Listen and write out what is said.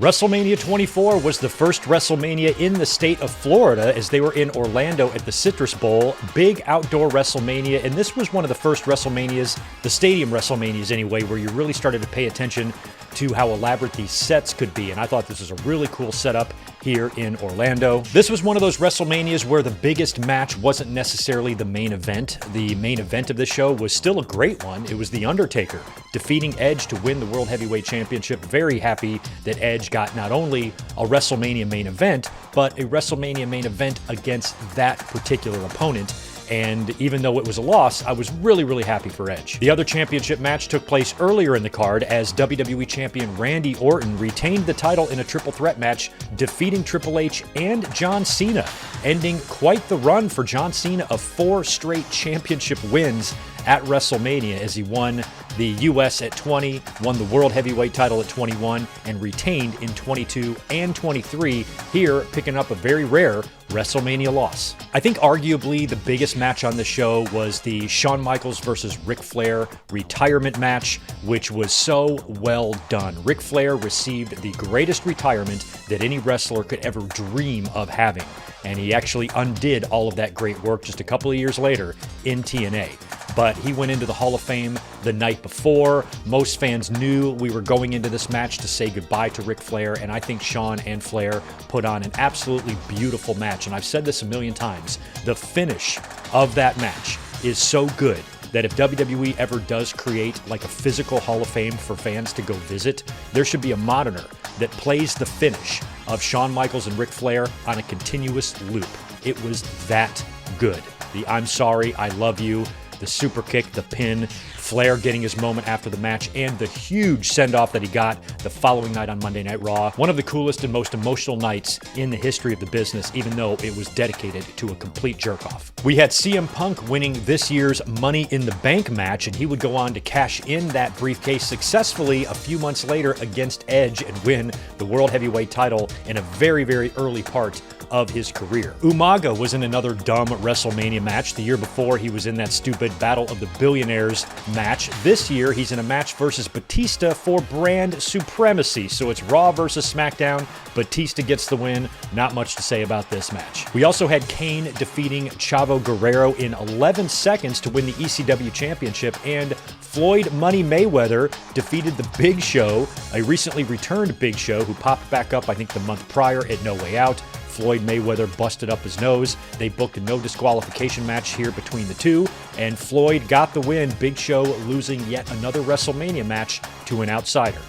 WrestleMania 24 was the first WrestleMania in the state of Florida as they were in Orlando at the Citrus Bowl. Big outdoor WrestleMania, and this was one of the first WrestleManias, the stadium WrestleManias anyway, where you really started to pay attention to how elaborate these sets could be, and I thought this was a really cool setup here in Orlando. This was one of those WrestleManias where the biggest match wasn't necessarily the main event. The main event of the show was still a great one. It was The Undertaker defeating Edge to win the World Heavyweight Championship. Very happy that Edge got not only a WrestleMania main event, but a WrestleMania main event against that particular opponent. And even though it was a loss, I was really happy for Edge. The other championship match took place earlier in the card as WWE Champion Randy Orton retained the title in a triple threat match, defeating Triple H and John Cena, ending quite the run for John Cena of 4 straight championship wins at WrestleMania as he won the US at 20, won the World Heavyweight title at 21, and retained in 22 and 23, here picking up a very rare WrestleMania loss. I think arguably the biggest match on the show was the Shawn Michaels versus Ric Flair retirement match, which was so well done. Ric Flair received the greatest retirement that any wrestler could ever dream of having, and he actually undid all of that great work just a couple of years later in TNA. But he went into the Hall of Fame the night before. Most fans knew we were going into this match to say goodbye to Ric Flair, and I think Shawn and Flair put on an absolutely beautiful match. And I've said this a million times, the finish of that match is so good that if WWE ever does create like a physical Hall of Fame for fans to go visit, there should be a monitor that plays the finish of Shawn Michaels and Ric Flair on a continuous loop. It was that good. The I'm sorry, I love you, the super kick, the pin, Flair getting his moment after the match, and the huge send-off that he got the following night on Monday Night Raw. One of the coolest and most emotional nights in the history of the business, even though it was dedicated to a complete jerk-off. We had CM Punk winning this year's Money in the Bank match, and he would go on to cash in that briefcase successfully a few months later against Edge and win the World Heavyweight title in a very early part of his career. Umaga was in another dumb WrestleMania match. The year before, he was in that stupid Battle of the Billionaires match. This year, he's in a match versus Batista for brand supremacy. So it's Raw versus SmackDown. Batista gets the win. Not much to say about this match. We also had Kane defeating Chavo Guerrero in 11 seconds to win the ECW Championship, and Floyd Money Mayweather defeated the Big Show, a recently returned Big Show who popped back up, I think, the month prior at No Way Out. Floyd Mayweather busted up his nose. They booked a no disqualification match here between the two, and Floyd got the win, Big Show losing yet another WrestleMania match to an outsider.